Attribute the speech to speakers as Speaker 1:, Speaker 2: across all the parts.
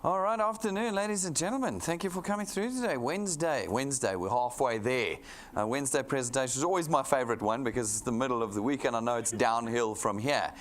Speaker 1: All right, afternoon, ladies and gentlemen. Thank you for coming through today. Wednesday, we're halfway there. Wednesday presentation is always my favorite one because it's the middle of the week and I know it's downhill from here.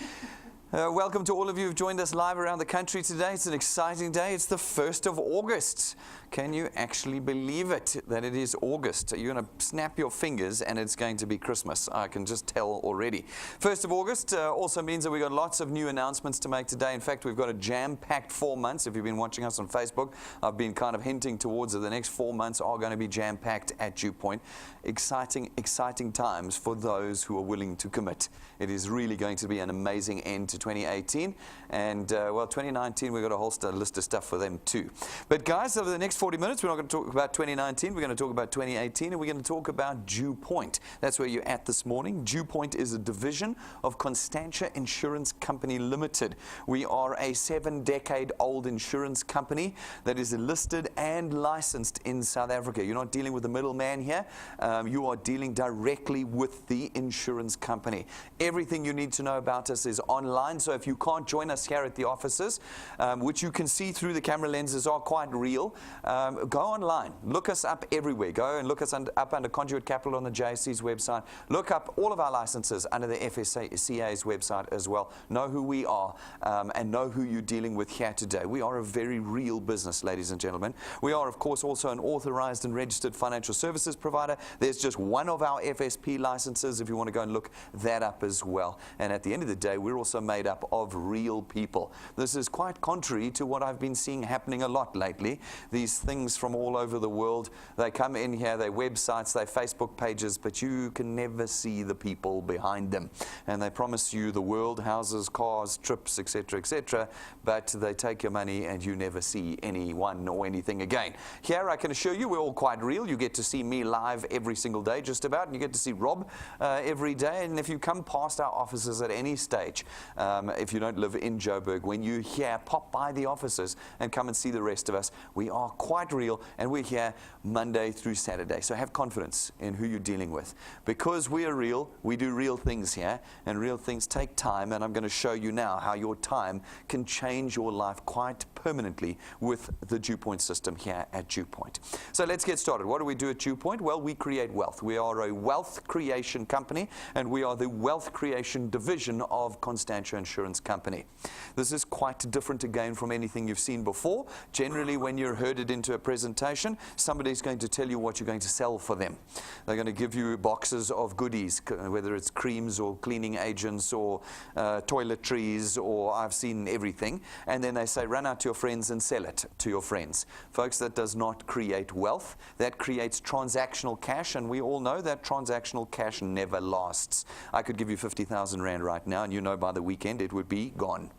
Speaker 1: Welcome to all of you who've joined us live around the country today. It's an exciting day. It's the 1st of August. Can you actually believe it, that it is August? You're going to snap your fingers and it's going to be Christmas. I can just tell already. 1st of August also means that we've got lots of new announcements to make today. In fact, we've got a jam-packed 4 months. If you've been watching us on Facebook, I've been kind of hinting towards that the next 4 months are going to be jam-packed at DuePoint. Exciting times for those who are willing to commit. It is really going to be an amazing end to 2018. And, well, 2019, we've got a whole list of stuff for them too. But, guys, over the next 40 minutes, we're not going to talk about 2019. We're going to talk about 2018, and we're going to talk about DuePoint. That's where you're at this morning. DuePoint is a division of Constantia Insurance Company Limited. We are a 7-decade-old insurance company that is listed and licensed in South Africa. You're not dealing with the middleman here. You are dealing directly with the insurance company. Everything you need to know about us is online, so if you can't join us here at the offices, which you can see through the camera lenses are quite real, go online. Look us up everywhere. Go and look us up under Conduit Capital on the JSC's website. Look up all of our licenses under the FSCA's website as well. Know who we are and know who you're dealing with here today. We are a very real business, ladies and gentlemen. We are, of course, also an authorized and registered financial services provider. There's just one of our FSP licenses if you want to go and look that up as well. And at the end of the day, we're also made up of real people. This is quite contrary to what I've been seeing happening a lot lately. These things from all over the world, they come in here, they're websites, they're Facebook pages, but you can never see the people behind them. And they promise you the world, houses, cars, trips, etc., but they take your money and you never see anyone or anything again. Here, I can assure you, we're all quite real. You get to see me live every single day, just about, and you get to see Rob every day. And if you come past our offices at any stage, if you don't live in Joburg, when you're here, pop by the offices and come and see the rest of us. We are quite real, and we're here Monday through Saturday. So have confidence in who you're dealing with. Because we are real, we do real things here, and real things take time, and I'm going to show you now how your time can change your life quite permanently with the DuePoint system here at DuePoint. So let's get started. What do we do at DuePoint? Well, we create wealth. We are a wealth creation company, and we are the wealth creation division of Constantia Insurance Company. This is quite different again from anything you've seen before. Generally, when you're herded into a presentation, somebody's going to tell you what you're going to sell for them. They're going to give you boxes of goodies, whether it's creams or cleaning agents or toiletries, or I've seen everything. And then they say, run out to your friends and sell it to your friends. Folks, that does not create wealth. That creates transactional cash, and we all know that transactional cash never lasts. I could give you 50,000 Rand right now, and you know by the weekend it would be gone.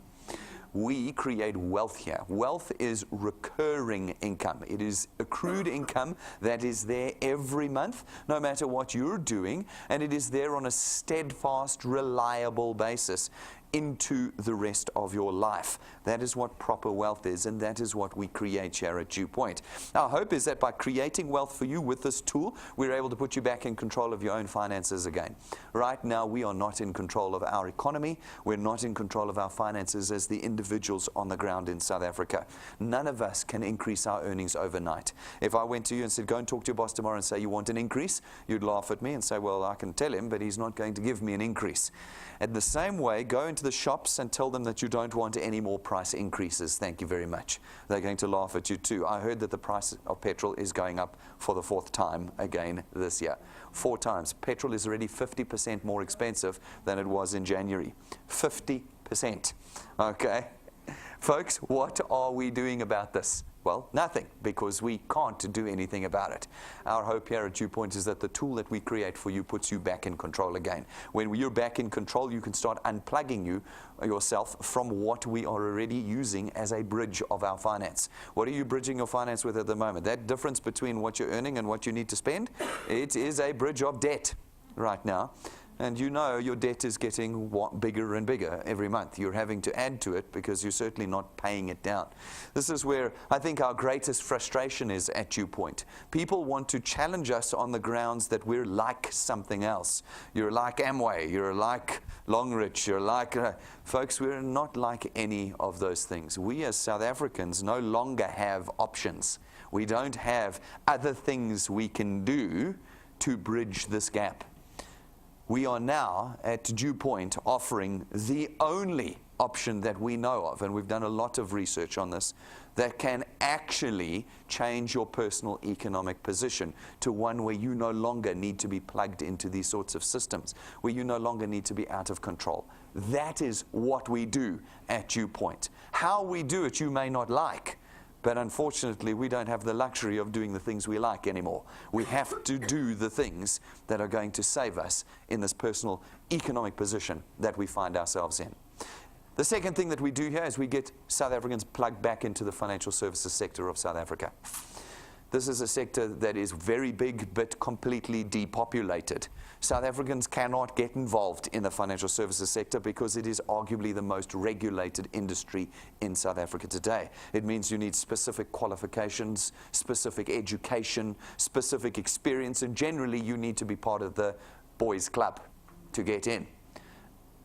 Speaker 1: We create wealth here. Wealth is recurring income. It is accrued income that is there every month, no matter what you're doing, and it is there on a steadfast, reliable basis into the rest of your life. That is what proper wealth is, and that is what we create here at DuePoint. Our hope is that by creating wealth for you with this tool, we're able to put you back in control of your own finances again. Right now, we are not in control of our economy. We're not in control of our finances as the individuals on the ground in South Africa. None of us can increase our earnings overnight. If I went to you and said, go and talk to your boss tomorrow and say, you want an increase? You'd laugh at me and say, well, I can tell him, but he's not going to give me an increase. In the same way, go into the shops and tell them that you don't want any more price increases. Thank you very much. They're going to laugh at you too. I heard that the price of petrol is going up for the 4th time again this year. 4 times. Petrol is already 50% more expensive than it was in January. 50%. Okay? Folks, what are we doing about this? Well, nothing, because we can't do anything about it. Our hope here at DuePoint is that the tool that we create for you puts you back in control again. When you're back in control, you can start unplugging yourself from what we are already using as a bridge of our finance. What are you bridging your finance with at the moment? That difference between what you're earning and what you need to spend, it is a bridge of debt right now. And you know your debt is getting bigger and bigger every month. You're having to add to it because you're certainly not paying it down. This is where I think our greatest frustration is at DuePoint. People want to challenge us on the grounds that we're like something else. You're like Amway, you're like Longreach, you're like... folks, we're not like any of those things. We as South Africans no longer have options. We don't have other things we can do to bridge this gap. We are now at DuePoint offering the only option that we know of, and we've done a lot of research on this, that can actually change your personal economic position to one where you no longer need to be plugged into these sorts of systems, where you no longer need to be out of control. That is what we do at DuePoint. How we do it you may not like, but unfortunately, we don't have the luxury of doing the things we like anymore. We have to do the things that are going to save us in this personal economic position that we find ourselves in. The second thing that we do here is we get South Africans plugged back into the financial services sector of South Africa. This is a sector that is very big but completely depopulated. South Africans cannot get involved in the financial services sector because it is arguably the most regulated industry in South Africa today. It means you need specific qualifications, specific education, specific experience, and generally you need to be part of the boys' club to get in.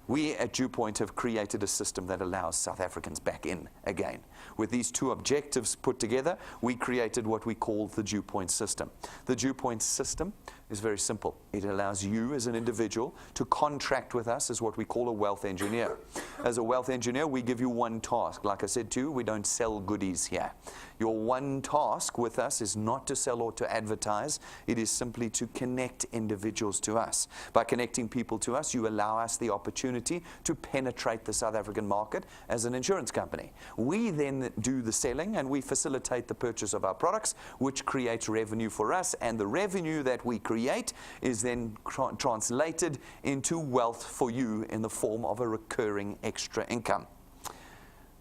Speaker 1: We at DuePoint have created a system that allows South Africans back in again. With these two objectives put together, we created what we call the DuePoint system. The DuePoint system is very simple. It allows you as an individual to contract with us as what we call a wealth engineer. As a wealth engineer, we give you one task. Like I said to you, we don't sell goodies here. Your one task with us is not to sell or to advertise. It is simply to connect individuals to us. By connecting people to us, you allow us the opportunity to penetrate the South African market as an insurance company. We then do the selling and we facilitate the purchase of our products, which creates revenue for us, and the revenue that we create is then translated into wealth for you in the form of a recurring extra income.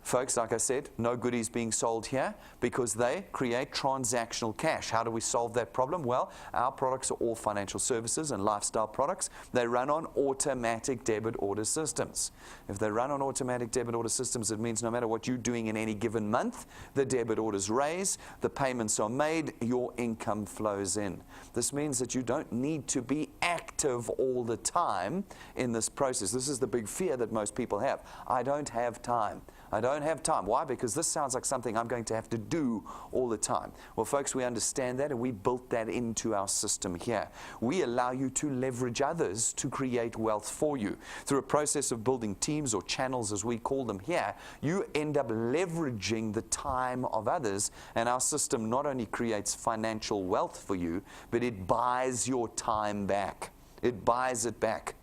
Speaker 1: Folks, like I said, no goodies being sold here because they create transactional cash. How do we solve that problem? Well, our products are all financial services and lifestyle products. They run on automatic debit order systems. If they run on automatic debit order systems, it means no matter what you're doing in any given month, the debit orders raise, the payments are made, your income flows in. This means that you don't need to be active all the time in this process. This is the big fear that most people have. I don't have time. I don't have time. Why? Because this sounds like something I'm going to have to do all the time. Well, folks, we understand that, and we built that into our system here. We allow you to leverage others to create wealth for you. Through a process of building teams or channels, as we call them here, you end up leveraging the time of others, and our system not only creates financial wealth for you, but it buys your time back. It buys it back.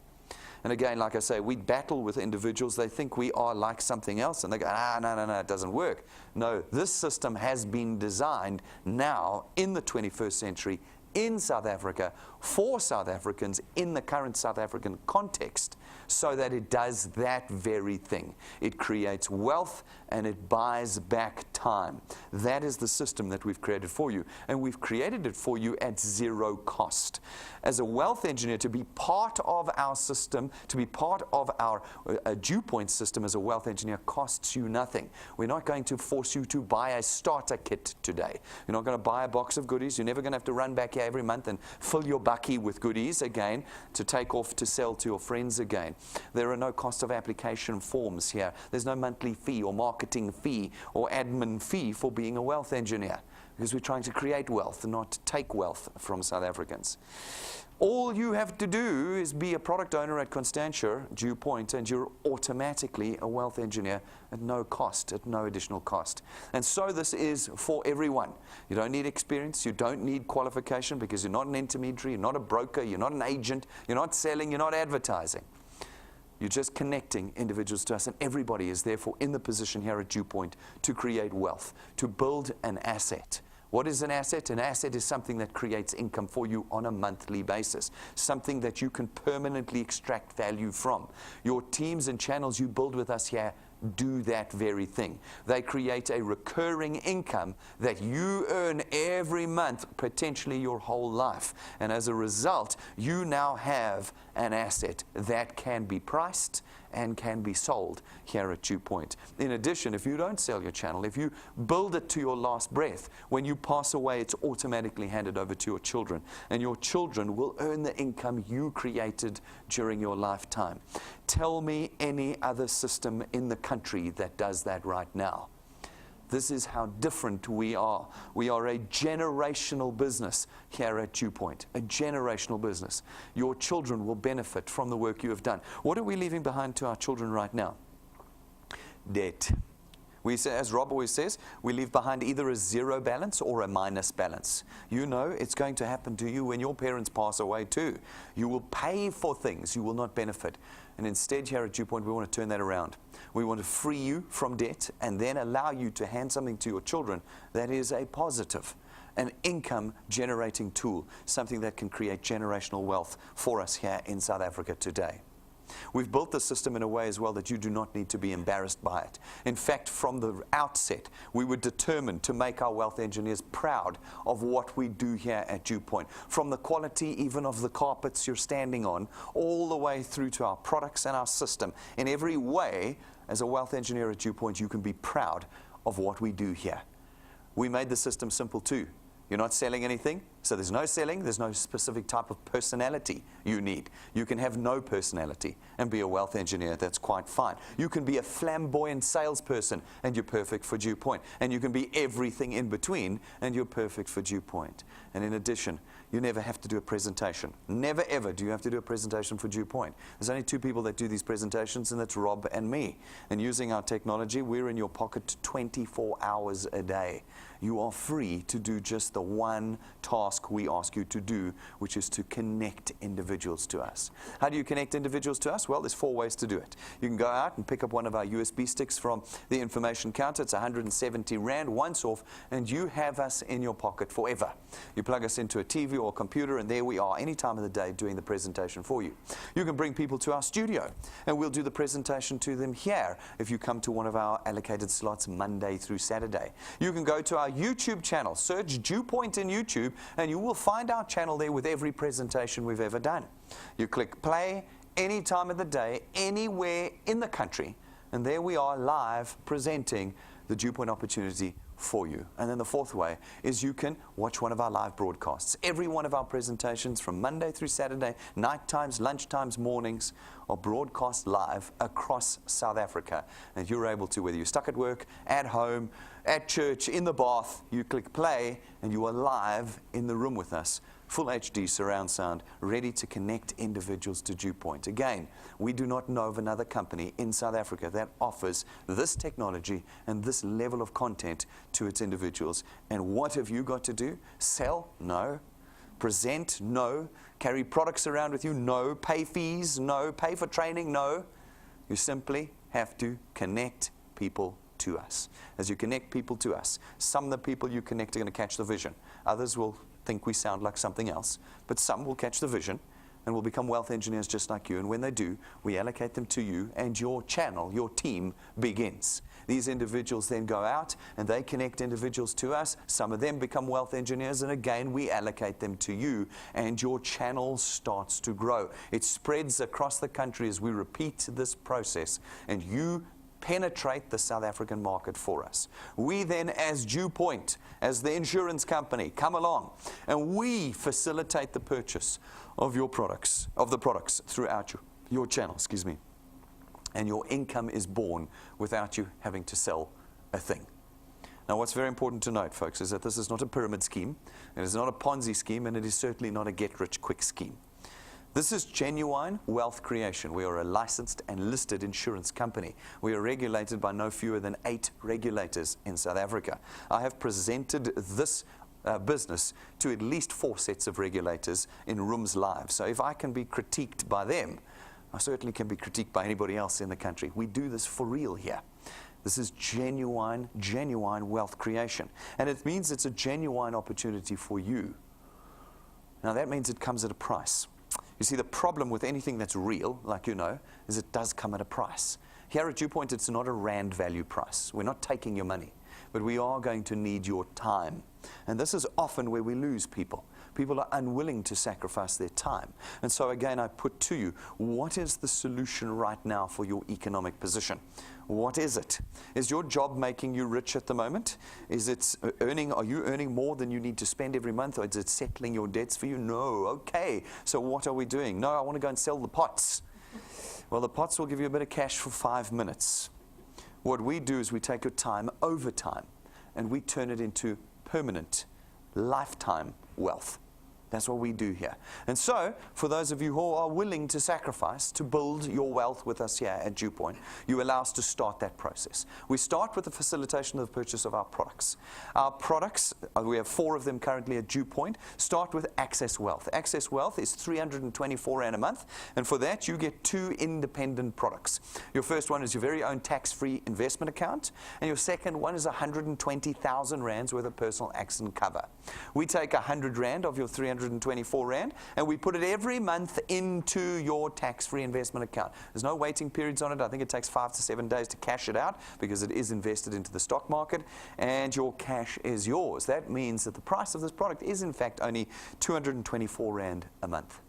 Speaker 1: And again, like I say, we battle with individuals. They think we are like something else, and they go, no, it doesn't work. No, this system has been designed now in the 21st century in South Africa for South Africans in the current South African context so that it does that very thing. It creates wealth and it buys back time. That is the system that we've created for you, and we've created it for you at zero cost. As a wealth engineer, to be part of our system, to be part of our DuePoint system as a wealth engineer costs you nothing. We're not going to force you to buy a starter kit today. You're not going to buy a box of goodies. You're never going to have to run back here every month and fill your bucky with goodies again to take off to sell to your friends again. There are no cost of application forms here. There's no monthly fee or marketing fee or admin fee for being a wealth engineer, because we're trying to create wealth and not take wealth from South Africans. All you have to do is be a product owner at Constantia, DuePoint, and you're automatically a wealth engineer at no cost, at no additional cost. And so this is for everyone. You don't need experience, you don't need qualification, because you're not an intermediary, you're not a broker, you're not an agent, you're not selling, you're not advertising. You're just connecting individuals to us, and everybody is therefore in the position here at DuePoint to create wealth, to build an asset. What is an asset? An asset is something that creates income for you on a monthly basis, something that you can permanently extract value from. Your teams and channels you build with us here do that very thing. They create a recurring income that you earn every month, potentially your whole life. And as a result, you now have an asset that can be priced and can be sold here at DuePoint. In addition, if you don't sell your channel, if you build it to your last breath, when you pass away, it's automatically handed over to your children. And your children will earn the income you created during your lifetime. Tell me any other system in the country that does that right now. This is how different we are. We are a generational business here at DuePoint, a generational business. Your children will benefit from the work you have done. What are we leaving behind to our children right now? Debt. We say, as Rob always says, we leave behind either a zero balance or a minus balance. You know it's going to happen to you when your parents pass away too. You will pay for things you will not benefit. And instead here at DuePoint, we want to turn that around. We want to free you from debt and then allow you to hand something to your children that is a positive, an income generating tool, something that can create generational wealth for us here in South Africa today. We've built the system in a way as well that you do not need to be embarrassed by it. In fact, from the outset, we were determined to make our wealth engineers proud of what we do here at DuePoint. From the quality even of the carpets you're standing on, all the way through to our products and our system. In every way, as a wealth engineer at DuePoint, you can be proud of what we do here. We made the system simple too. You're not selling anything, so there's no selling, there's no specific type of personality you need. You can have no personality and be a wealth engineer, that's quite fine. You can be a flamboyant salesperson and you're perfect for DuePoint. And you can be everything in between and you're perfect for DuePoint. And in addition, you never have to do a presentation. Never ever do you have to do a presentation for DuePoint. There's only two people that do these presentations, and that's Rob and me. And using our technology, we're in your pocket 24 hours a day. You are free to do just the one task we ask you to do, which is to connect individuals to us. How do you connect individuals to us? Well, there's 4 ways to do it. You can go out and pick up one of our USB sticks from the information counter. It's 170 Rand once off, and you have us in your pocket forever. You plug us into a TV or a computer, and there we are any time of the day doing the presentation for you. You can bring people to our studio, and we'll do the presentation to them here if you come to one of our allocated slots Monday through Saturday. You can go to our YouTube channel, search DuePoint in YouTube, and you will find our channel there with every presentation we've ever done. You click play any time of the day, anywhere in the country, and there we are live presenting the DuePoint opportunity for you. And then the 4th way is you can watch one of our live broadcasts. Every one of our presentations from Monday through Saturday, night times, lunch times, mornings, are broadcast live across South Africa. And you're able to, whether you're stuck at work, at home, at church, in the bath, you click play and you are live in the room with us. Full HD surround sound, ready to connect individuals to DuePoint. Again, we do not know of another company in South Africa that offers this technology and this level of content to its individuals. And what have you got to do? Sell? No. Present? No. Carry products around with you? No. Pay fees? No. Pay for training? No. You simply have to connect people to us. As you connect people to us, some of the people you connect are going to catch the vision. Others will think we sound like something else, but some will catch the vision and will become wealth engineers just like you. And when they do, we allocate them to you, and your channel, your team begins. These individuals then go out and they connect individuals to us. Some of them become wealth engineers, and again, we allocate them to you, and your channel starts to grow. It spreads across the country as we repeat this process, and you penetrate the South African market for us. We then, as DuePoint, as the insurance company, come along and we facilitate the purchase of your products, of the products throughout your channel, and your income is born without you having to sell a thing. Now, what's very important to note, folks, is that this is not a pyramid scheme, it is not a Ponzi scheme, and it is certainly not a get-rich-quick scheme. This is genuine wealth creation. We are a licensed and listed insurance company. We are regulated by no fewer than 8 regulators in South Africa. I have presented this business to at least 4 sets of regulators in rooms live. So if I can be critiqued by them, I certainly can be critiqued by anybody else in the country. We do this for real here. This is genuine wealth creation. And it means it's a genuine opportunity for you. Now that means it comes at a price. You see, the problem with anything that's real, like you know, is it does come at a price. Here at DuePoint, it's not a rand value price. We're not taking your money, but we are going to need your time. And this is often where we lose people. People are unwilling to sacrifice their time. And so again, I put to you, what is the solution right now for your economic position? What is it? Is your job making you rich at the moment? Is it are you earning more than you need to spend every month? Or is it settling your debts for you? No. Okay. So what are we doing? No, I want to go and sell the pots. Well, the pots will give you a bit of cash for 5 minutes. What we do is we take your time over time and we turn it into permanent, lifetime wealth. That's what we do here. And so, for those of you who are willing to sacrifice to build your wealth with us here at DuePoint, you allow us to start that process. We start with the facilitation of the purchase of our products. Our products, we have 4 of them currently at DuePoint, start with Access Wealth. Access Wealth is 324 Rand a month, and for that you get 2 independent products. Your first one is your very own tax-free investment account, and your second one is 120,000 Rands worth of personal accident cover. We take 100 Rand of your 324 Rand, and we put it every month into your tax-free investment account. There's no waiting periods on it. I think it takes 5 to 7 days to cash it out because it is invested into the stock market, and your cash is yours. That means that the price of this product is in fact only 224 Rand a month.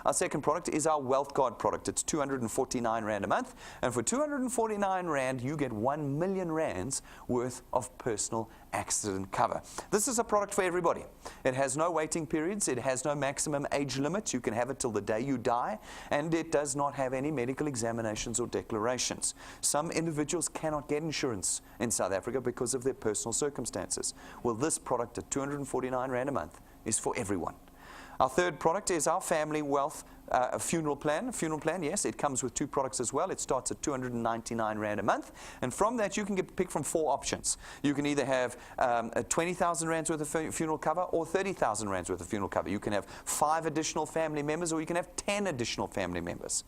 Speaker 1: Our second product is our Wealth Guard product. It's 249 Rand a month, and for 249 Rand, you get 1 million Rands worth of personal accident cover. This is a product for everybody. It has no waiting periods. It has no maximum age limit. You can have it till the day you die, and it does not have any medical examinations or declarations. Some individuals cannot get insurance in South Africa because of their personal circumstances. Well, this product at 249 Rand a month is for everyone. Our third product is our Family Wealth funeral plan. Funeral plan, yes, it comes with 2 products as well. It starts at 299 Rand a month, and from that you can pick from 4 options. You can either have 20,000 Rands worth of funeral cover or 30,000 Rands worth of funeral cover. You can have 5 additional family members, or you can have 10 additional family members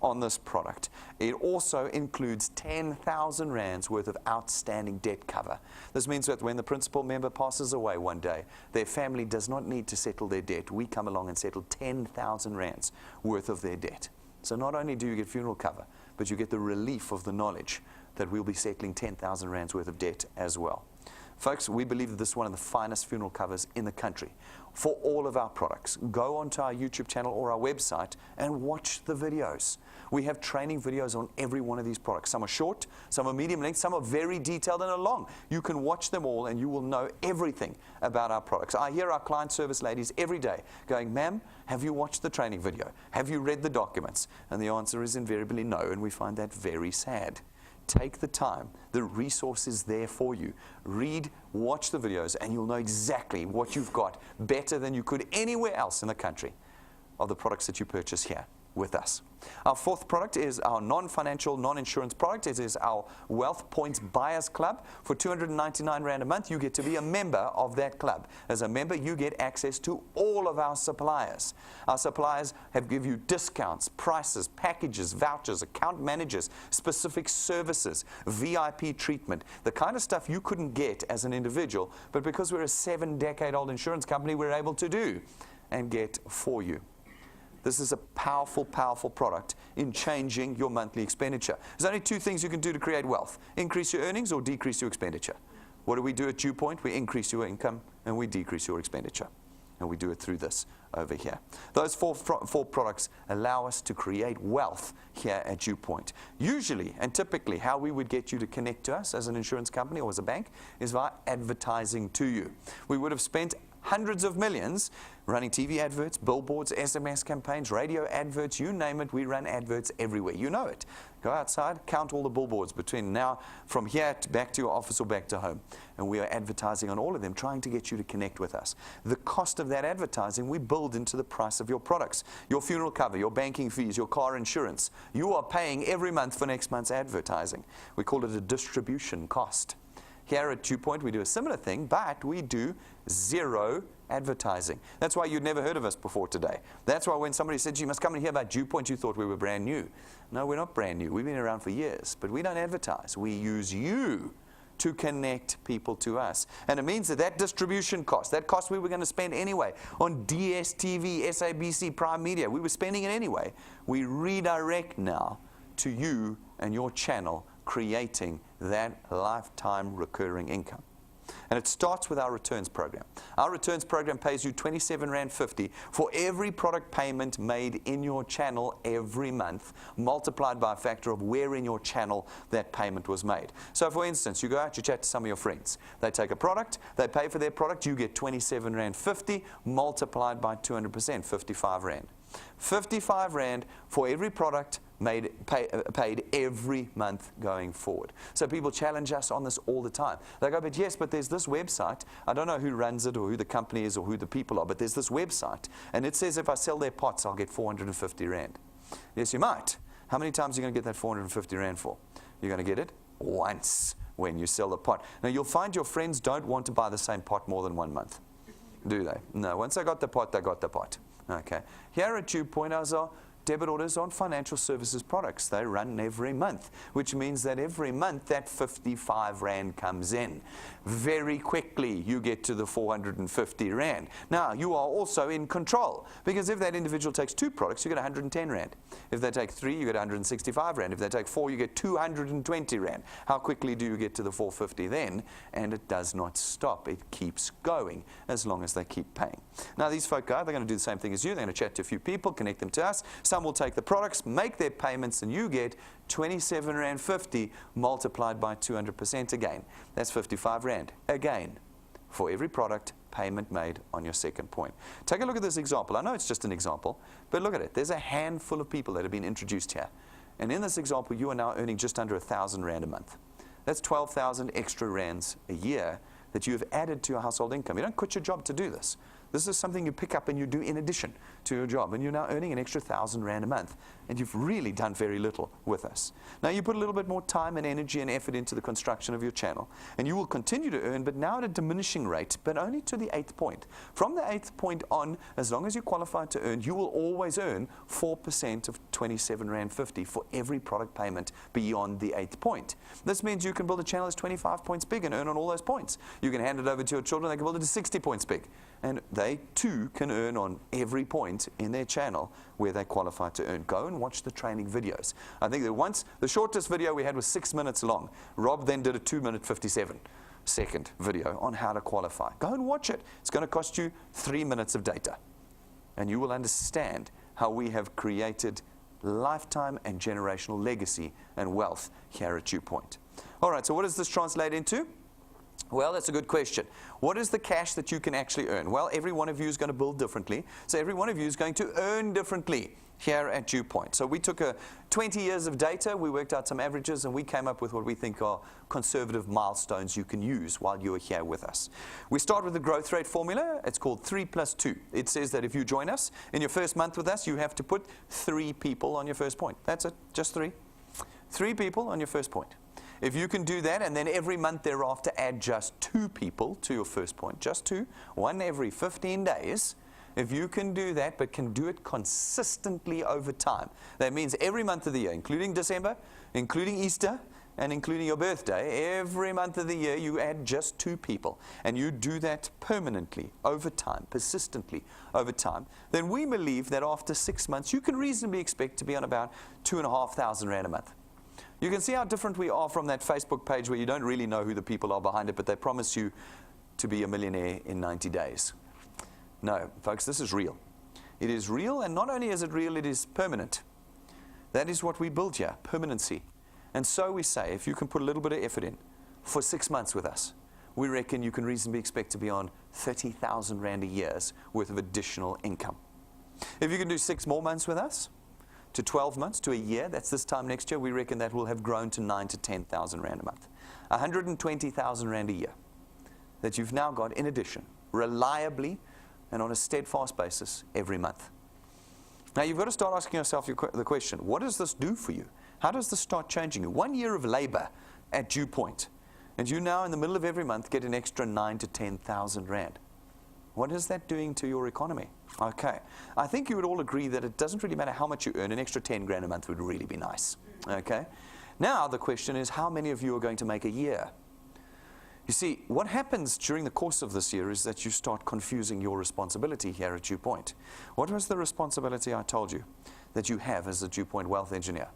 Speaker 1: on this product. It also includes 10,000 Rands worth of outstanding debt cover. This means that when the principal member passes away one day, their family does not need to settle their debt. We come along and settle 10,000 Rands worth of their debt. So not only do you get funeral cover, but you get the relief of the knowledge that we'll be settling 10,000 Rands worth of debt as well. Folks, we believe that this is one of the finest funeral covers in the country. For all of our products, go onto our YouTube channel or our website and watch the videos. We have training videos on every one of these products. Some are short, some are medium length, some are very detailed and are long. You can watch them all and you will know everything about our products. I hear our client service ladies every day going, "Ma'am, have you watched the training video? Have you read the documents?" And the answer is invariably no, and we find that very sad. Take the time. The resource is there for you. Read, watch the videos, and you'll know exactly what you've got better than you could anywhere else in the country of the products that you purchase here with us. Our fourth product is our non-financial, non-insurance product. It is our Wealth Points Buyers Club. For 299 Rand a month, you get to be a member of that club. As a member, you get access to all of our suppliers. Our suppliers give you discounts, prices, packages, vouchers, account managers, specific services, VIP treatment, the kind of stuff you couldn't get as an individual, but because we're a 7-decade-old insurance company, we're able to do and get for you. This is a powerful, powerful product in changing your monthly expenditure. There's only 2 things you can do to create wealth: increase your earnings or decrease your expenditure. What do we do at DuePoint? We increase your income and we decrease your expenditure. And we do it through this over here. Those four products allow us to create wealth here at DuePoint. Usually and typically how we would get you to connect to us as an insurance company or as a bank is via advertising to you. We would have spent hundreds of millions running TV adverts, billboards, SMS campaigns, radio adverts, you name it. We run adverts everywhere. You know it. Go outside, count all the billboards between now, from here back to your office or back to home. And we are advertising on all of them, trying to get you to connect with us. The cost of that advertising we build into the price of your products. Your funeral cover, your banking fees, your car insurance. You are paying every month for next month's advertising. We call it a distribution cost. Here at DuePoint, we do a similar thing, but we do 0 advertising. That's why you'd never heard of us before today. That's why when somebody said, "You must come and hear about DuePoint," you thought we were brand new. No, we're not brand new. We've been around for years, but we don't advertise. We use you to connect people to us. And it means that distribution cost, that cost we were going to spend anyway on DSTV, SABC, Prime Media, we were spending it anyway. We redirect now to you and your channel creating that lifetime recurring income. And it starts with our returns program. Our returns program pays you R27.50 for every product payment made in your channel every month, multiplied by a factor of where in your channel that payment was made. So for instance, you go out, you chat to some of your friends. They take a product, they pay for their product, you get R27.50 multiplied by 200%, 55 Rand. 55 Rand for every product paid every month going forward. So people challenge us on this all the time. They go, but yes, but there's this website. I don't know who runs it or who the company is or who the people are, but there's this website, and it says if I sell their pots, I'll get 450 Rand. Yes, you might. How many times are you going to get that 450 Rand for? You're going to get it once when you sell the pot. Now, you'll find your friends don't want to buy the same pot more than 1 month, do they? No, once they got the pot, they got the pot. Okay. Here at DuePoint, ours are debit orders on financial services products. They run every month, which means that every month that 55 Rand comes in. Very quickly, you get to the 450 Rand. Now, you are also in control, because if that individual takes 2 products, you get 110 Rand. If they take 3, you get 165 Rand. If they take 4, you get 220 Rand. How quickly do you get to the 450 then? And it does not stop. It keeps going as long as they keep paying. Now, these folk they're going to do the same thing as you. They're going to chat to a few people, connect them to us. Some will take the products, make their payments, and you get R27.50 multiplied by 200% again. That's 55 Rand again for every product payment made on your second point. Take a look at this example. I know it's just an example, but look at it. There's a handful of people that have been introduced here. And in this example, you are now earning just under 1,000 Rand a month. That's 12,000 extra Rands a year that you have added to your household income. You don't quit your job to do this. This is something you pick up and you do in addition to your job. And you're now earning an extra 1,000 Rand a month. And you've really done very little with us. Now, you put a little bit more time and energy and effort into the construction of your channel. And you will continue to earn, but now at a diminishing rate, but only to the 8th point. From the 8th point on, as long as you're qualified to earn, you will always earn 4% of R27.50 for every product payment beyond the 8th point. This means you can build a channel that's 25 points big and earn on all those points. You can hand it over to your children, they can build it to 60 points big. And they too can earn on every point in their channel where they qualify to earn. Go and watch the training videos. I think that once, the shortest video we had was 6 minutes long. Rob then did a 2-minute 57-second video on how to qualify. Go and watch it. It's going to cost you 3 minutes of data. And you will understand how we have created lifetime and generational legacy and wealth here at DuePoint. All right, so what does this translate into? Well, that's a good question. What is the cash that you can actually earn? Well, every one of you is going to build differently. So every one of you is going to earn differently here at DuePoint. So we took 20 years of data, we worked out some averages, and we came up with what we think are conservative milestones you can use while you are here with us. We start with the growth rate formula. It's called 3 + 2. It says that if you join us in your first month with us, you have to put 3 people on your first point. That's it, just 3. 3 people on your first point. If you can do that, and then every month thereafter add just 2 people to your first point, just 2, 1 every 15 days, if you can do that, but can do it consistently over time, that means every month of the year, including December, including Easter, and including your birthday, every month of the year you add just 2 people, and you do that permanently, over time, persistently over time, then we believe that after 6 months, you can reasonably expect to be on about 2,500 Rand a month. You can see how different we are from that Facebook page where you don't really know who the people are behind it, but they promise you to be a millionaire in 90 days. No, folks, this is real. It is real, and not only is it real, it is permanent. That is what we build here, permanency. And so we say, if you can put a little bit of effort in for 6 months with us, we reckon you can reasonably expect to be on 30,000 Rand a year's worth of additional income. If you can do 6 more months with us, to 12 months, to a year, that's this time next year, we reckon that will have grown to 9,000 to 10,000 Rand a month. 120,000 Rand a year that you've now got in addition, reliably and on a steadfast basis every month. Now you've got to start asking yourself the question, what does this do for you? How does this start changing you? 1 year of labor at DuePoint, and you now in the middle of every month get an extra 9,000 to 10,000 Rand. What is that doing to your economy? Okay, I think you would all agree that it doesn't really matter how much you earn. An extra 10 grand a month would really be nice. Okay, now the question is, how many of you are going to make a year? You see, what happens during the course of this year is that you start confusing your responsibility here at DuePoint. What was the responsibility I told you that you have as a DuePoint wealth engineer?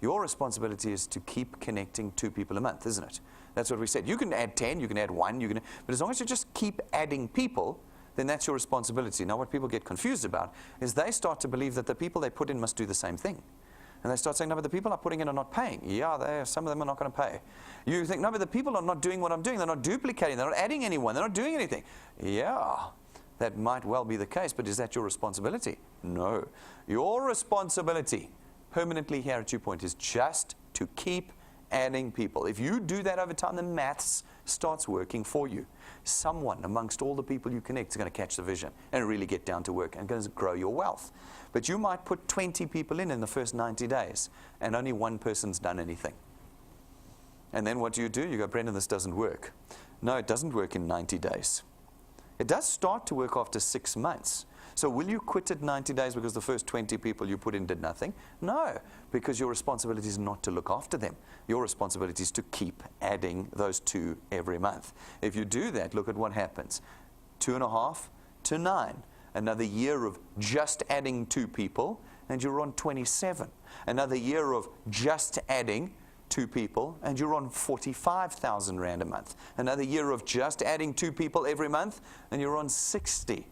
Speaker 1: Your responsibility is to keep connecting 2 people a month, isn't it? That's what we said. You can add 10, you can add 1, but as long as you just keep adding people, then that's your responsibility. Now, what people get confused about is they start to believe that the people they put in must do the same thing. And they start saying, no, but the people I'm putting in are not paying. Yeah, some of them are not going to pay. You think, no, but the people are not doing what I'm doing. They're not duplicating. They're not adding anyone. They're not doing anything. Yeah, that might well be the case, but is that your responsibility? No. Your responsibility permanently here at DuePoint is just to keep adding people. If you do that over time, the maths starts working for you. Someone amongst all the people you connect is going to catch the vision and really get down to work and going to grow your wealth. But you might put 20 people in the first 90 days and only one person's done anything. And then what do? You go, Brendan, this doesn't work. No, it doesn't work in 90 days. It does start to work after 6 months. So will you quit at 90 days because the first 20 people you put in did nothing? No, because your responsibility is not to look after them. Your responsibility is to keep adding those 2 every month. If you do that, look at what happens. 2.5 to 9. Another year of just adding 2 people, and you're on 27. Another year of just adding 2 people, and you're on 45,000 Rand a month. Another year of just adding 2 people every month, and you're on 60.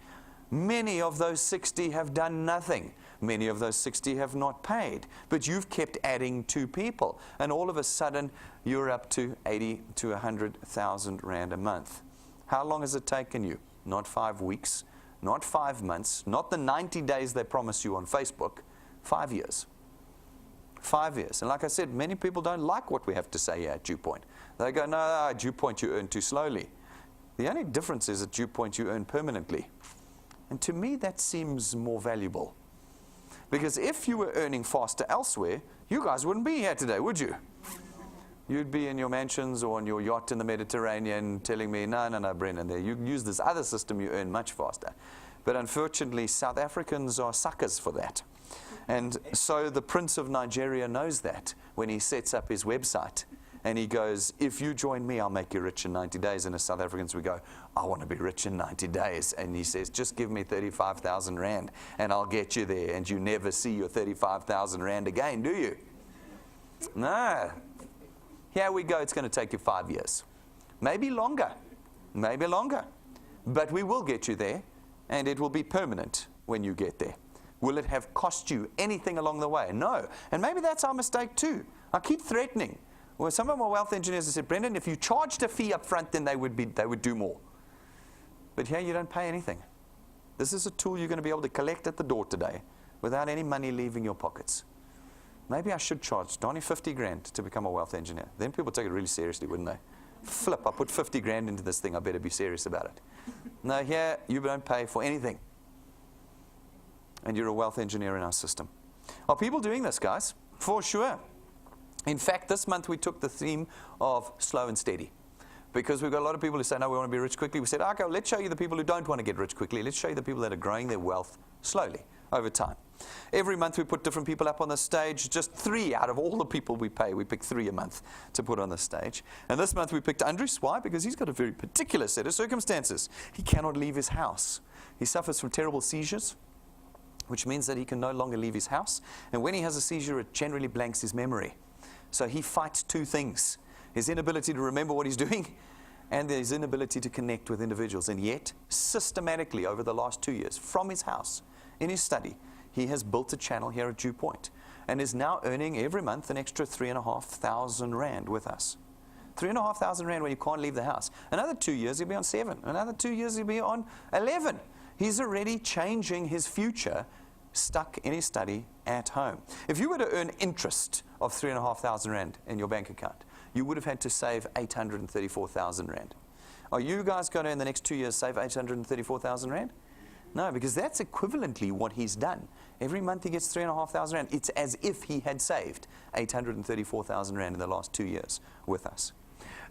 Speaker 1: Many of those 60 have done nothing. Many of those 60 have not paid. But you've kept adding 2 people. And all of a sudden, you're up to 80 to 100,000 Rand a month. How long has it taken you? Not 5 weeks, not 5 months, not the 90 days they promise you on Facebook. 5 years. 5 years. And like I said, many people don't like what we have to say here at DuePoint. They go, no, at DuePoint you earn too slowly. The only difference is at DuePoint you earn permanently. And to me, that seems more valuable. Because if you were earning faster elsewhere, you guys wouldn't be here today, would you? You'd be in your mansions or on your yacht in the Mediterranean telling me, no, Brendan, you use this other system, you earn much faster. But unfortunately, South Africans are suckers for that. And so the Prince of Nigeria knows that when he sets up his website. And he goes, if you join me, I'll make you rich in 90 days. And as South Africans, we go, I want to be rich in 90 days. And he says, just give me 35,000 Rand and I'll get you there. And you never see your 35,000 Rand again, do you? No. Here we go. It's going to take you 5 years. Maybe longer. Maybe longer. But we will get you there. And it will be permanent when you get there. Will it have cost you anything along the way? No. And maybe that's our mistake too. I keep threatening. Well, some of my wealth engineers have said, Brendan, if you charged a fee up front, then they would do more. But here you don't pay anything. This is a tool you're going to be able to collect at the door today without any money leaving your pockets. Maybe I should charge Donnie 50 grand to become a wealth engineer. Then people take it really seriously, wouldn't they? Flip, I put 50 grand into this thing, I better be serious about it. No, here you don't pay for anything. And you're a wealth engineer in our system. Are people doing this, guys? For sure. In fact, this month we took the theme of slow and steady. Because we've got a lot of people who say, no, we want to be rich quickly. We said, okay, well, let's show you the people who don't want to get rich quickly. Let's show you the people that are growing their wealth slowly over time. Every month we put different people up on the stage. Just 3 out of all the people we pay. We pick 3 a month to put on the stage. And this month we picked Andries. Why? Because he's got a very particular set of circumstances. He cannot leave his house. He suffers from terrible seizures, which means that he can no longer leave his house. And when he has a seizure, it generally blanks his memory. So he fights 2 things, his inability to remember what he's doing and his inability to connect with individuals. And yet, systematically over the last 2 years, from his house, in his study, he has built a channel here at DuePoint and is now earning every month an extra 3,500 Rand with us. 3,500 Rand when you can't leave the house. Another 2 years, he'll be on 7. Another 2 years, he'll be on 11. He's already changing his future stuck in his study at home. If you were to earn interest of 3,500 Rand in your bank account, you would have had to save 834,000 Rand. Are you guys going to, in the next 2 years, save 834,000 Rand? No, because that's equivalently what he's done. Every month he gets 3,500 Rand. It's as if he had saved 834,000 Rand in the last 2 years with us.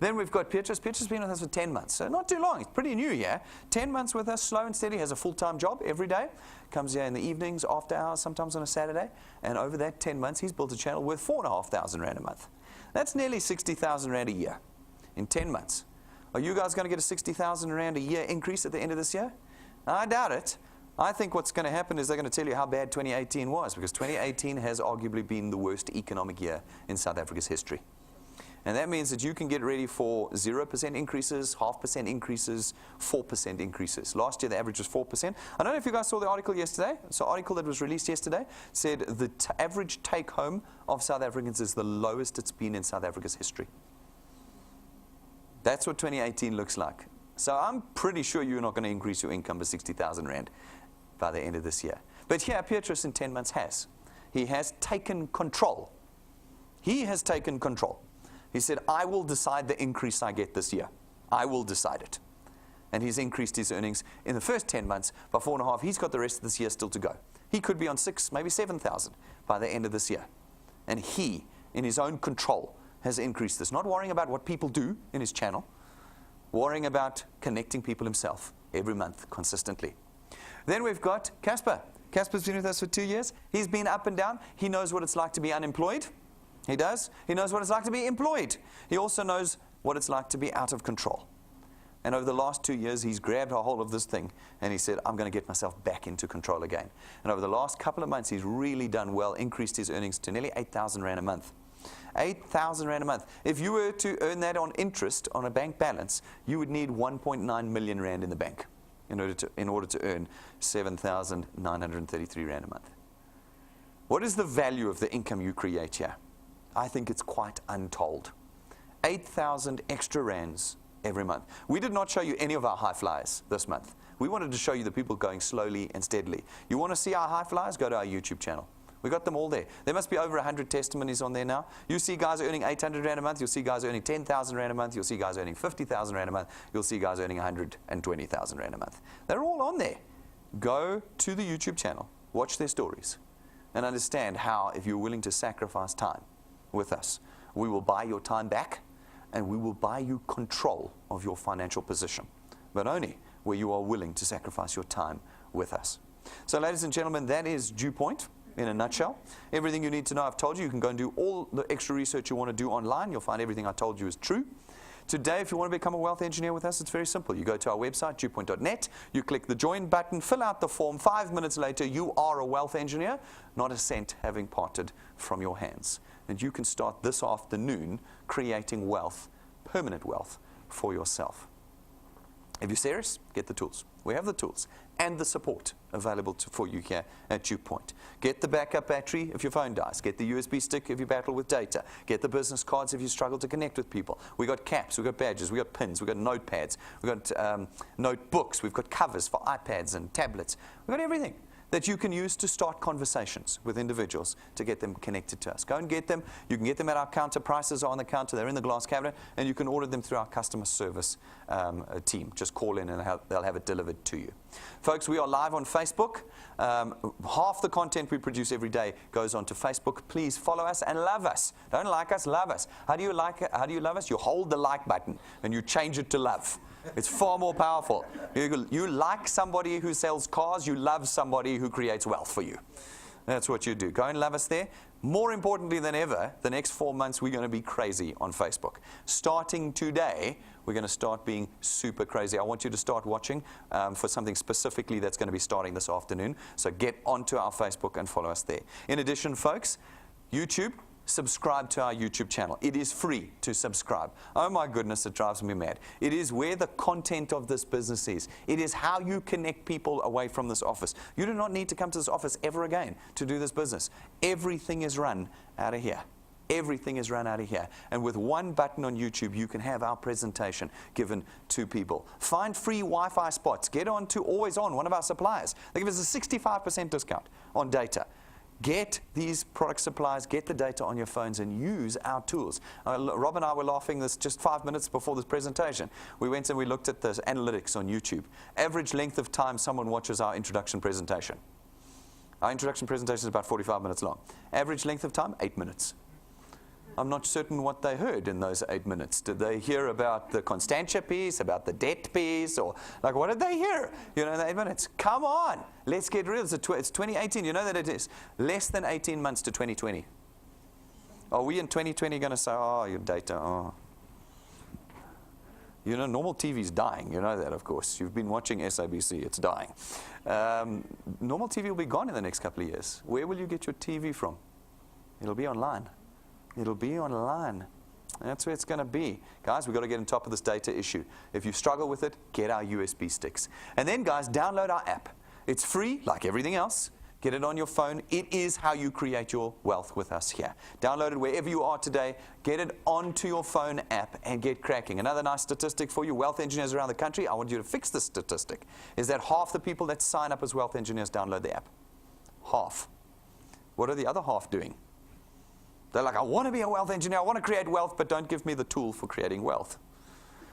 Speaker 1: Then we've got Petrus. Petrus has been with us for 10 months, so not too long. He's pretty new here. 10 months with us, slow and steady, has a full-time job every day. Comes here in the evenings, after hours, sometimes on a Saturday. And over that 10 months, he's built a channel worth 4,500 Rand a month. That's nearly 60,000 Rand a year in 10 months. Are you guys going to get a 60,000 Rand a year increase at the end of this year? I doubt it. I think what's going to happen is they're going to tell you how bad 2018 was, because 2018 has arguably been the worst economic year in South Africa's history. And that means that you can get ready for 0% increases, 0.5% increases, 4% increases. Last year, the average was 4%. I don't know if you guys saw the article yesterday. So, article that was released yesterday said the average take-home of South Africans is the lowest it's been in South Africa's history. That's what 2018 looks like. So, I'm pretty sure you're not going to increase your income by 60,000 Rand by the end of this year. But here, Petrus in 10 months has. He has taken control. He has taken control. He said, I will decide the increase I get this year. I will decide it. And he's increased his earnings in the first 10 months by 4.5. He's got the rest of this year still to go. He could be on 6, maybe 7,000 by the end of this year. And he, in his own control, has increased this. Not worrying about what people do in his channel, worrying about connecting people himself every month consistently. Then we've got Casper. Casper's been with us for 2 years. He's been up and down. He knows what it's like to be unemployed. He does. He knows what it's like to be employed. He also knows what it's like to be out of control. And over the last 2 years, he's grabbed a hold of this thing and he said, I'm going to get myself back into control again. And over the last couple of months, he's really done well, increased his earnings to nearly 8,000 Rand a month. 8,000 Rand a month. If you were to earn that on interest on a bank balance, you would need 1.9 million Rand in the bank in order to earn 7,933 Rand a month. What is the value of the income you create here? I think it's quite untold. 8,000 extra rands every month. We did not show you any of our high flyers this month. We wanted to show you the people going slowly and steadily. You want to see our high flyers? Go to our YouTube channel. We got them all there. There must be over 100 testimonies on there now. You see guys earning 800 Rand a month. You'll see guys earning 10,000 Rand a month. You'll see guys earning 50,000 Rand a month. You'll see guys earning 120,000 Rand a month. They're all on there. Go to the YouTube channel, watch their stories, and understand how, if you're willing to sacrifice time with us, we will buy your time back and we will buy you control of your financial position, but only where you are willing to sacrifice your time with us. So ladies and gentlemen, that is DuePoint in a nutshell. Everything you need to know I've told you. You can go and do all the extra research you want to do online. You'll find everything I told you is true. Today, if you want to become a wealth engineer with us, it's very simple. You go to our website, DuePoint.net, you click the join button, fill out the form. 5 minutes later, you are a wealth engineer, not a cent having parted from your hands. And you can start this afternoon creating wealth, permanent wealth, for yourself. If you're serious, get the tools. We have the tools and the support available for you here at DuePoint. Get the backup battery if your phone dies. Get the USB stick if you battle with data. Get the business cards if you struggle to connect with people. We've got caps, we've got badges, we've got pins, we've got notepads, we've got notebooks, we've got covers for iPads and tablets. We've got everything that you can use to start conversations with individuals to get them connected to us. Go and get them. You can get them at our counter. Prices are on the counter. They're in the glass cabinet. And you can order them through our customer service team. Just call in and they'll have it delivered to you. Folks, we are live on Facebook. Half the content we produce every day goes onto Facebook. Please follow us and love us. Don't like us, love us. How do you like it? How do you love us? You hold the like button and you change it to love. It's far more powerful. You like somebody who sells cars, you love somebody who creates wealth for you. That's what you do. Go and love us there. More importantly than ever, the next 4 months we're going to be crazy on Facebook. Starting today, we're going to start being super crazy. I want you to start watching for something specifically that's going to be starting this afternoon. So get onto our Facebook and follow us there. In addition, folks, YouTube. Subscribe to our YouTube channel. It is free to subscribe. Oh my goodness, it drives me mad. It is where the content of this business is. It is how you connect people away from this office. You do not need to come to this office ever again to do this business. Everything is run out of here. Everything is run out of here. And with one button on YouTube, you can have our presentation given to people. Find free Wi-Fi spots. Get on to Always On, one of our suppliers. They give us a 65% discount on data. Get these product supplies, get the data on your phones, and use our tools. Rob and I were laughing this just 5 minutes before this presentation. We went and we looked at the analytics on YouTube. Average length of time someone watches our introduction presentation. Our introduction presentation is about 45 minutes long. Average length of time, 8 minutes. I'm not certain what they heard in those 8 minutes. Did they hear about the Constantia piece, about the debt piece, or like what did they hear? You know, in the 8 minutes. Come on, let's get real. It's 2018. You know that it is less than 18 months to 2020. Are we in 2020 going to say, oh, your data, oh. You know, normal TV's dying. You know that, of course. You've been watching SABC. It's dying. Normal TV will be gone in the next couple of years. Where will you get your TV from? It'll be online. It'll be online. That's where it's going to be. Guys, we've got to get on top of this data issue. If you struggle with it, get our USB sticks. And then, guys, download our app. It's free, like everything else. Get it on your phone. It is how you create your wealth with us here. Download it wherever you are today. Get it onto your phone app and get cracking. Another nice statistic for you, wealth engineers around the country, I want you to fix this statistic, is that half the people that sign up as wealth engineers download the app. Half. What are the other half doing? They're like, I want to be a wealth engineer, I want to create wealth, but don't give me the tool for creating wealth.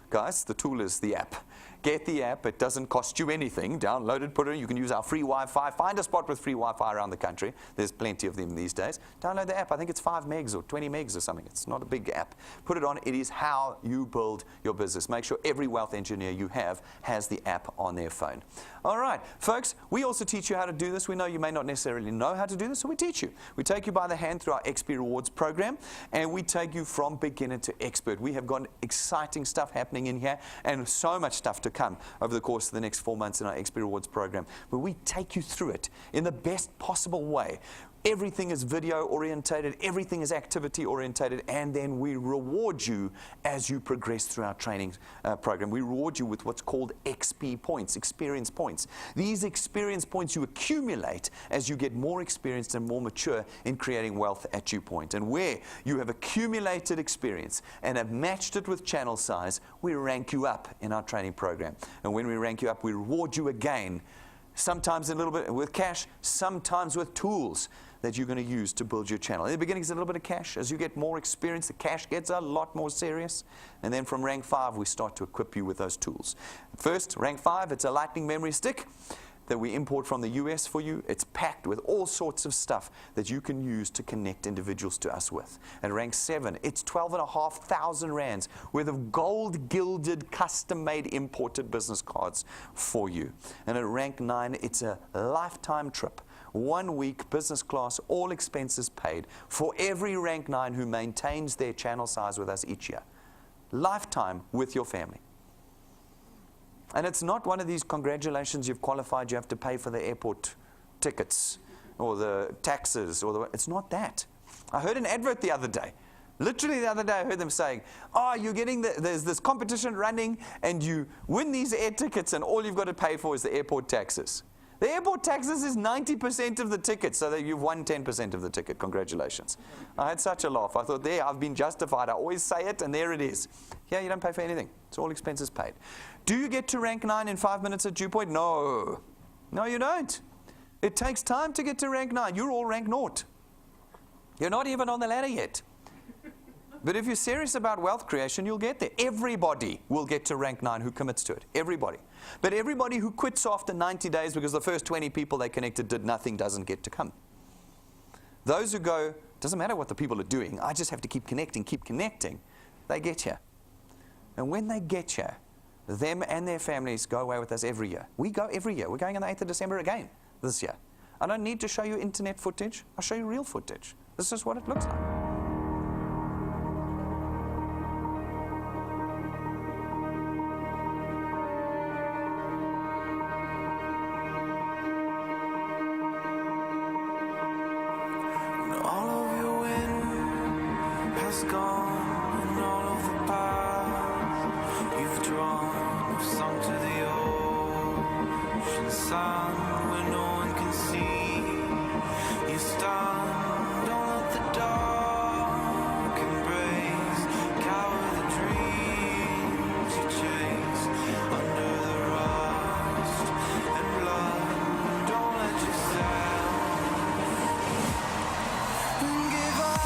Speaker 1: Guys, the tool is the app. Get the app. It doesn't cost you anything. Download it, put it in. You can use our free Wi-Fi. Find a spot with free Wi-Fi around the country. There's plenty of them these days. Download the app. I think it's 5 megs or 20 megs or something. It's not a big app. Put it on. It is how you build your business. Make sure every wealth engineer you have has the app on their phone. All right, folks, we also teach you how to do this. We know you may not necessarily know how to do this, so we teach you. We take you by the hand through our XP Rewards program, and we take you from beginner to expert. We have got exciting stuff happening in here, and so much stuff to come over the course of the next 4 months in our XP Rewards program, where we take you through it in the best possible way. Everything is video orientated, everything is activity orientated, and then we reward you as you progress through our training program. We reward you with what's called XP points, experience points. These experience points you accumulate as you get more experienced and more mature in creating wealth at DuePoint. And where you have accumulated experience and have matched it with channel size, we rank you up in our training program. And when we rank you up, we reward you again, sometimes a little bit with cash, sometimes with tools that you're going to use to build your channel. In the beginning, it's a little bit of cash. As you get more experience, the cash gets a lot more serious. And then from rank 5, we start to equip you with those tools. First, rank 5, it's a lightning memory stick that we import from the US for you. It's packed with all sorts of stuff that you can use to connect individuals to us with. At rank 7, it's 12,500 rands worth of gold-gilded, custom-made imported business cards for you. And at rank 9, it's a lifetime trip. 1 week, business class, all expenses paid for every rank 9 who maintains their channel size with us each year. Lifetime with your family. And it's not one of these congratulations, you've qualified, you have to pay for the airport tickets or the taxes. It's not that. I heard an advert the other day. Literally the other day I heard them saying, oh, you're getting there's this competition running and you win these air tickets and all you've got to pay for is the airport taxes. The airport taxes is 90% of the ticket, so that you've won 10% of the ticket. Congratulations. I had such a laugh. I thought, there, I've been justified. I always say it, and there it is. Yeah, you don't pay for anything. It's all expenses paid. Do you get to rank 9 in 5 minutes at DuePoint? No. No, you don't. It takes time to get to rank 9. You're all rank 0. You're not even on the ladder yet. But if you're serious about wealth creation, you'll get there. Everybody will get to rank 9 who commits to it. Everybody. But everybody who quits after 90 days because the first 20 people they connected did nothing doesn't get to come. Those who go, doesn't matter what the people are doing, I just have to keep connecting, they get here. And when they get here, them and their families go away with us every year. We go every year. We're going on the 8th of December again this year. I don't need to show you internet footage. I'll show you real footage. This is what it looks like.
Speaker 2: Gone and all of the paths you've drawn have sunk to the ocean sun where no one can see. You stand on at the dark embrace, cower the dreams you chase under the rust and blood. Don't let yourself give up.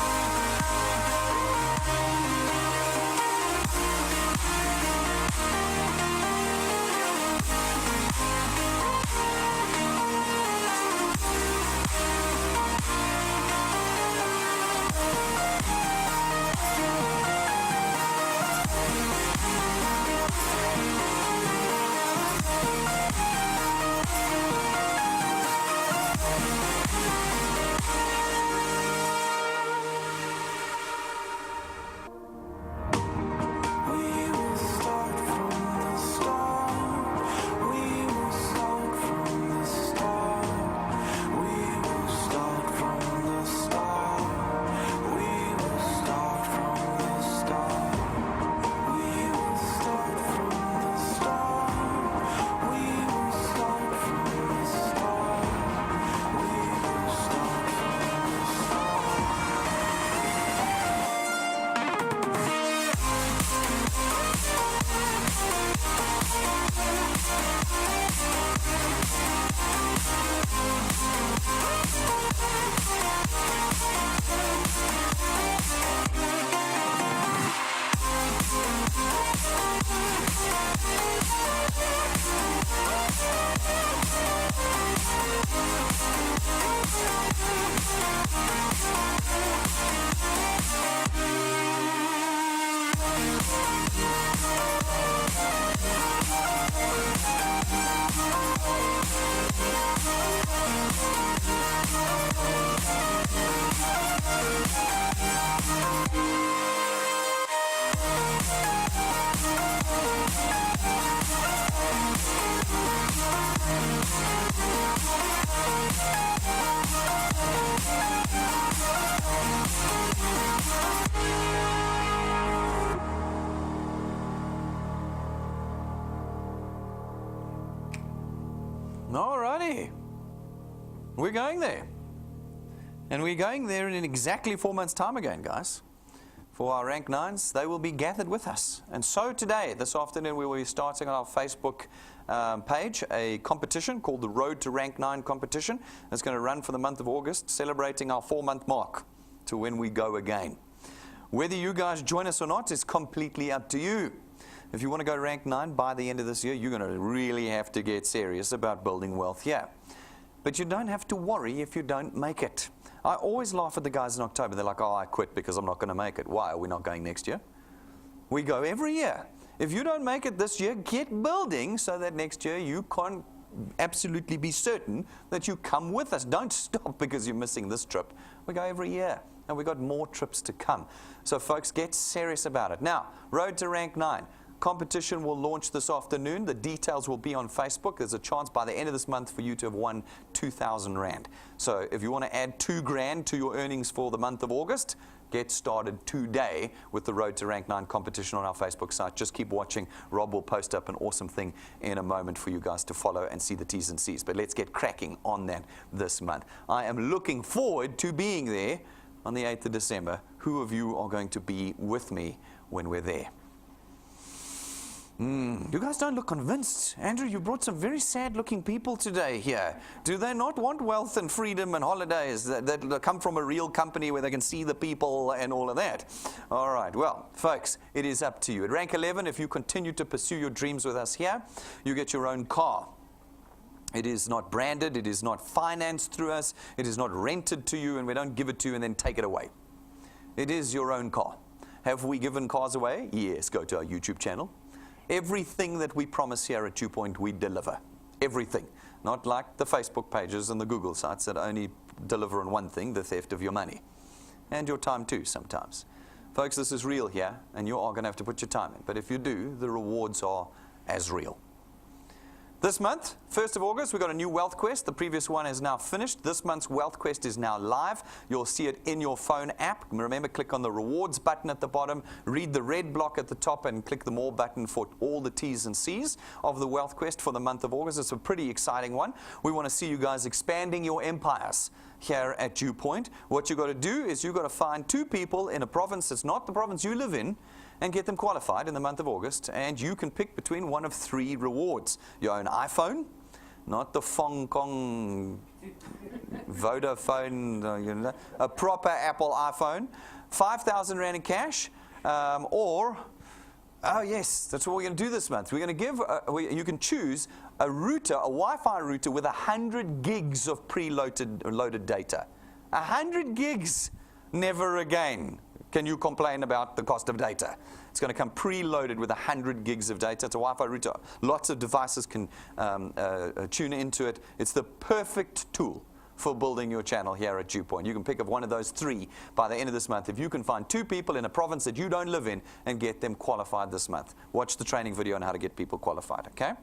Speaker 1: We're going there. And we're going there in exactly 4 months' time again, guys. For our Rank 9s, they will be gathered with us. And so today, this afternoon, we will be starting on our Facebook page a competition called the Road to Rank 9 competition. It's going to run for the month of August, celebrating our 4-month mark to when we go again. Whether you guys join us or not is completely up to you. If you want to go rank 9 by the end of this year, you're going to really have to get serious about building wealth here. But you don't have to worry if you don't make it. I always laugh at the guys in October. They're like, oh, I quit because I'm not going to make it. Why? Are we not going next year? We go every year. If you don't make it this year, get building so that next year you can absolutely be certain that you come with us. Don't stop because you're missing this trip. We go every year, and we've got more trips to come. So, folks, get serious about it. Now, Road to Rank 9. Competition will launch this afternoon. The details will be on Facebook. There's a chance by the end of this month for you to have won 2,000 Rand. So if you want to add 2 grand to your earnings for the month of August, get started today with the Road to Rank 9 competition on our Facebook site. Just keep watching. Rob will post up an awesome thing in a moment for you guys to follow and see the T's and C's. But let's get cracking on that this month. I am looking forward to being there on the 8th of December. Who of you are going to be with me when we're there? You guys don't look convinced. Andrew, you brought some very sad-looking people today here. Do they not want wealth and freedom and holidays that come from a real company where they can see the people and all of that? All right, well, folks, it is up to you. At rank 11, if you continue to pursue your dreams with us here, you get your own car. It is not branded. It is not financed through us. It is not rented to you, and we don't give it to you and then take it away. It is your own car. Have we given cars away? Yes, go to our YouTube channel. Everything that we promise here at DuePoint, we deliver. Everything. Not like the Facebook pages and the Google sites that only deliver on one thing, the theft of your money. And your time too, sometimes. Folks, this is real here, and you are going to have to put your time in. But if you do, the rewards are as real. This month, 1st of August, we've got a new Wealth Quest. The previous one is now finished. This month's Wealth Quest is now live. You'll see it in your phone app. Remember, click on the rewards button at the bottom, read the red block at the top, and click the more button for all the T's and C's of the Wealth Quest for the month of August. It's a pretty exciting one. We want to see you guys expanding your empires here at DuePoint. What you've got to do is you've got to find 2 people in a province that's not the province you live in, and get them qualified in the month of August, and you can pick between one of 3 rewards. Your own iPhone, not the Fong Kong Vodafone, a proper Apple iPhone, 5,000 Rand in cash, or, oh yes, that's what we're going to do this month. We're going to give, you can choose a router, a Wi-Fi router with 100 gigs of loaded data. 100 gigs, never again. Can you complain about the cost of data? It's going to come preloaded with 100 gigs of data. It's a Wi-Fi router. Lots of devices can tune into it. It's the perfect tool for building your channel here at DuePoint. You can pick up one of those 3 by the end of this month. If you can find 2 people in a province that you don't live in and get them qualified this month. Watch the training video on how to get people qualified, okay?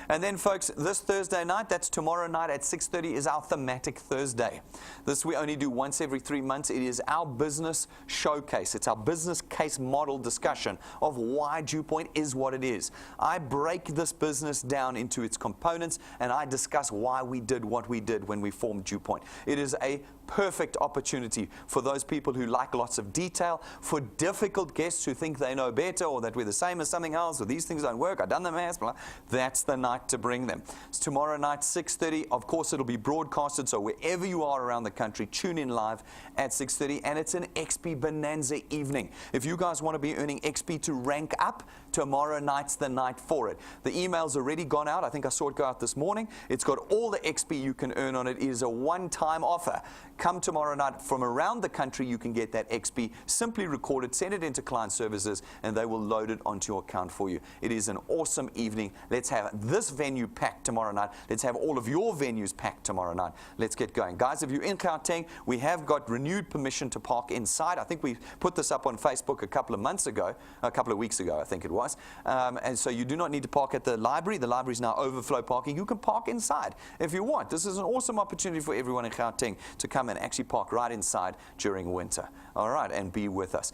Speaker 1: And then, folks, this Thursday night, that's tomorrow night at 6:30, is our Thematic Thursday. This we only do once every 3 months. It is our business showcase. It's our business case model discussion of why DuePoint is what it is. I break this business down into its components, and I discuss why we did what we did when we formed DuePoint. It is a perfect opportunity for those people who like lots of detail, for difficult guests who think they know better or that we're the same as something else or these things don't work, I've done the math, blah. That's the night to bring them. It's tomorrow night, 6:30. Of course, it'll be broadcasted, so wherever you are around the country, tune in live at 6:30, and it's an XP Bonanza evening. If you guys want to be earning XP to rank up, tomorrow night's the night for it. The email's already gone out. I think I saw it go out this morning. It's got all the XP you can earn on it. It is a one-time offer. Come tomorrow night from around the country, you can get that XP. Simply record it, send it into client services, and they will load it onto your account for you. It is an awesome evening. Let's have this venue packed tomorrow night. Let's have all of your venues packed tomorrow night. Let's get going. Guys, if you're in Gauteng, we have got renewed permission to park inside. I think we put this up on Facebook a couple of weeks ago, I think it was. And so you do not need to park at the library. The library is now overflow parking. You can park inside if you want. This is an awesome opportunity for everyone in Gauteng to come and actually park right inside during winter. All right, and be with us.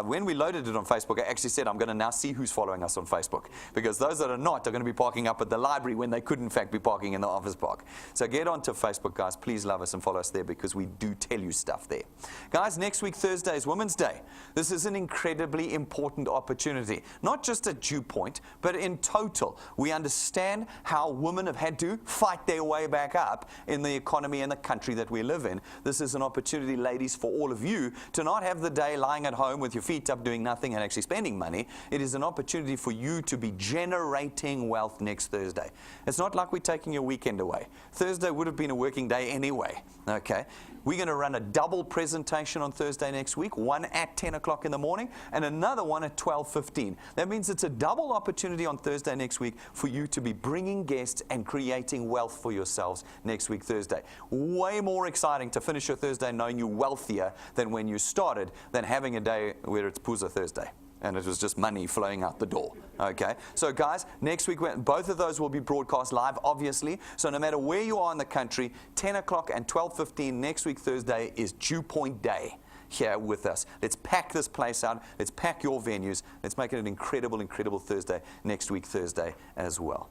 Speaker 1: When we loaded it on Facebook, I actually said I'm going to now see who's following us on Facebook, because those that are not are going to be parking up at the library when they could in fact be parking in the office park. So get onto Facebook, guys. Please love us and follow us there, because we do tell you stuff there. Guys, next week, Thursday, is Women's Day. This is an incredibly important opportunity, not just at DuePoint, but in total. We understand how women have had to fight their way back up in the economy and the country that we live in. This is an opportunity, ladies, for all of you to not have the day lying at home with your feet up doing nothing and actually spending money. It is an opportunity for you to be generating wealth next Thursday. It's not like we're taking your weekend away. Thursday would have been a working day anyway, okay? We're going to run a double presentation on Thursday next week, one at 10 o'clock in the morning and another one at 12:15. That means it's a double opportunity on Thursday next week for you to be bringing guests and creating wealth for yourselves next week, Thursday. Way more exciting to finish your Thursday knowing you're wealthier than when you started, than having a day where it's Puza Thursday and it was just money flowing out the door. Okay, so guys, next week both of those will be broadcast live, obviously. So no matter where you are in the country, 10 o'clock and 12:15 next week Thursday is DuePoint Day here with us. Let's pack this place out. Let's pack your venues. Let's make it an incredible, incredible Thursday next week Thursday as well.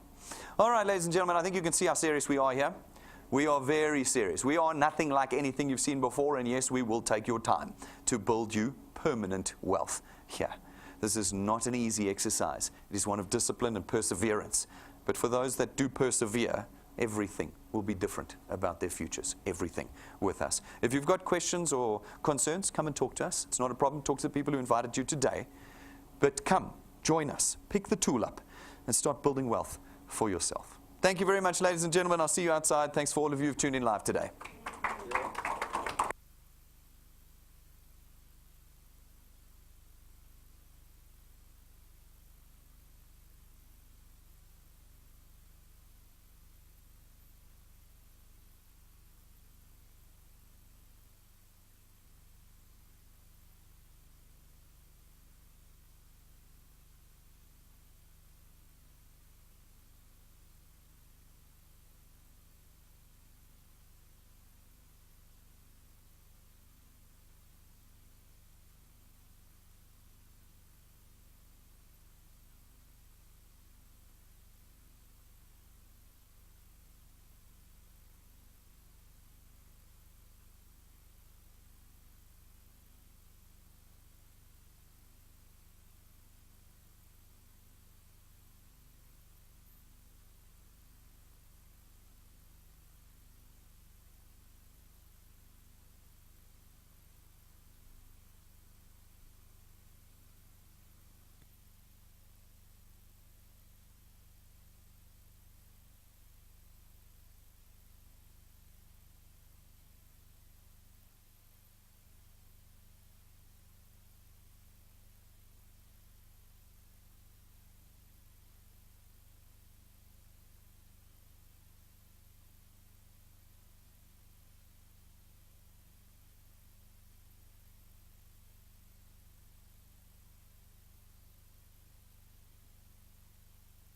Speaker 1: All right, ladies and gentlemen, I think you can see how serious we are here. We are very serious. We are nothing like anything you've seen before, and yes, we will take your time to build you permanent wealth here. This is not an easy exercise. It is one of discipline and perseverance. But for those that do persevere, everything will be different about their futures. Everything with us. If you've got questions or concerns, come and talk to us. It's not a problem. Talk to the people who invited you today. But come, join us. Pick the tool up and start building wealth for yourself. Thank you very much, ladies and gentlemen. I'll see you outside. Thanks for all of you who've tuned in live today.